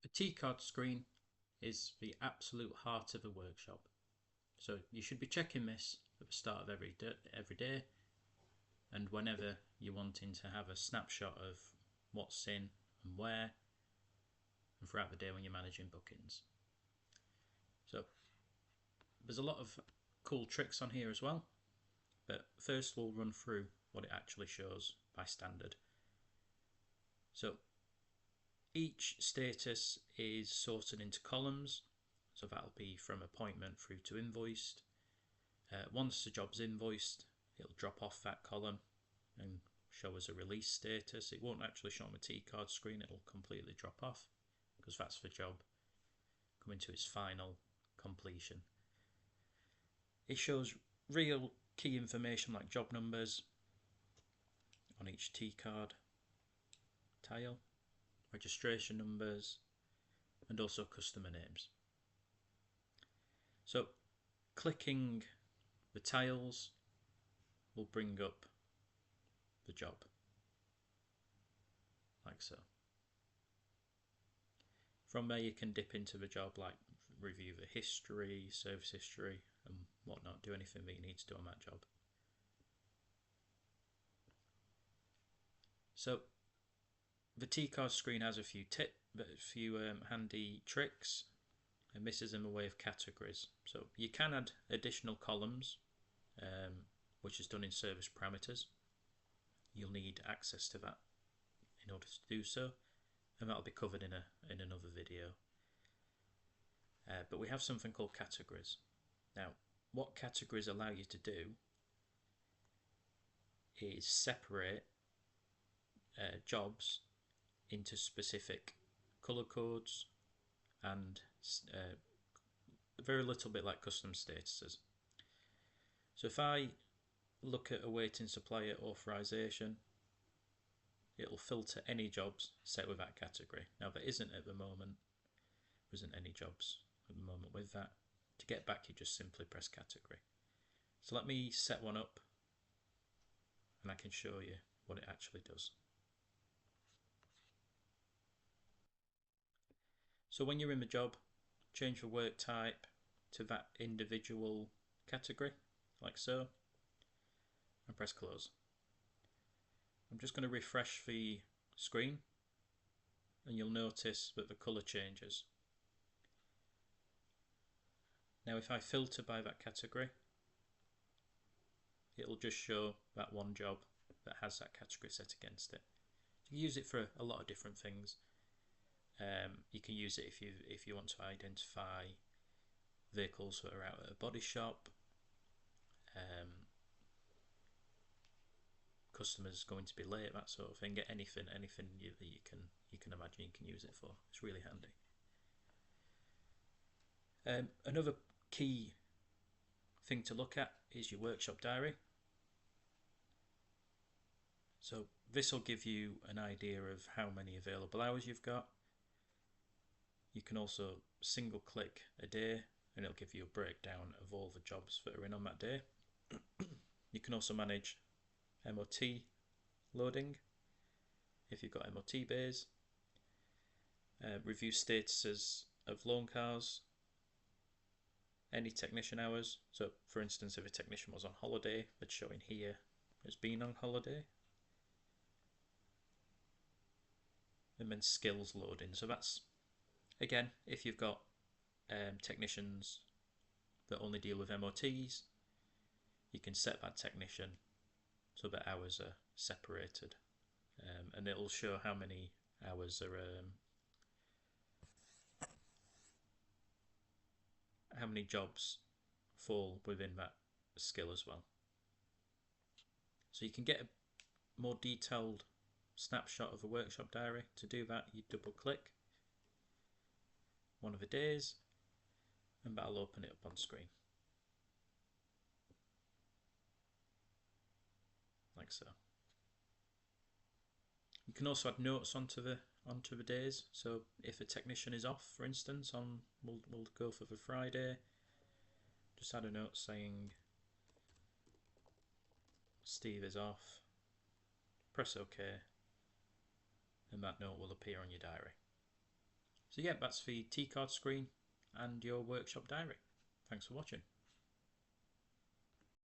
A T-card screen is the absolute heart of a workshop. So you should be checking this at the start of every day, and whenever you're wanting to have a snapshot of what's in and where, and throughout the day when you're managing bookings. So there's a lot of cool tricks on here as well, but first we'll run through what it actually shows by standard. So each status is sorted into columns, so that'll be from appointment through to invoiced. Once the job's invoiced, it'll drop off that column and show us a release status. It won't actually show on the T-card screen, it'll completely drop off because that's the job coming to its final completion. It shows real key information like job numbers on each T-card tile, registration numbers, and also customer names. So clicking the tiles will bring up the job, like so. From there you can dip into the job, like review the history, service history and whatnot, do anything that you need to do on that job. So the T-card screen has a few handy tricks, and this is in the way of categories. So you can add additional columns, which is done in service parameters. You'll need access to that in order to do so, and that'll be covered in another video. But we have something called categories. Now, what categories allow you to do is separate jobs into specific color codes and very little bit like custom statuses. So if I look at awaiting supplier authorization, it'll filter any jobs set with that category. Now there isn't at the moment, there isn't any jobs at the moment with that. To get back you just simply press category. So let me set one up and I can show you what it actually does. So when you're in the job, change the work type to that individual category, like so, and press close. I'm just going to refresh the screen and you'll notice that the colour changes. Now if I filter by that category, it'll just show that one job that has that category set against it. You can use it for a lot of different things. You can use it if you want to identify vehicles that are out at a body shop, customers going to be late, that sort of thing. Get anything that you can imagine you can use it for. It's really handy. Another key thing to look at is your workshop diary. So this will give you an idea of how many available hours you've got. You can also single click a day and it'll give you a breakdown of all the jobs that are in on that day. You can also manage MOT loading if you've got MOT bays, review statuses of loan cars, any technician hours. So for instance, if a technician was on holiday, it's showing here as being on holiday. And then skills loading. So that's, again, if you've got technicians that only deal with MOTs, you can set that technician so that hours are separated, and it'll show how many hours are how many jobs fall within that skill as well. So you can get a more detailed snapshot of a workshop diary. To do that, you double click one of the days and that'll open it up on screen, like so. You can also add notes onto the days. So if a technician is off, for instance, we'll go for the Friday, just add a note saying Steve is off, press OK, and that note will appear on your diary. So yeah, that's the T-card screen and your workshop diary. Thanks for watching.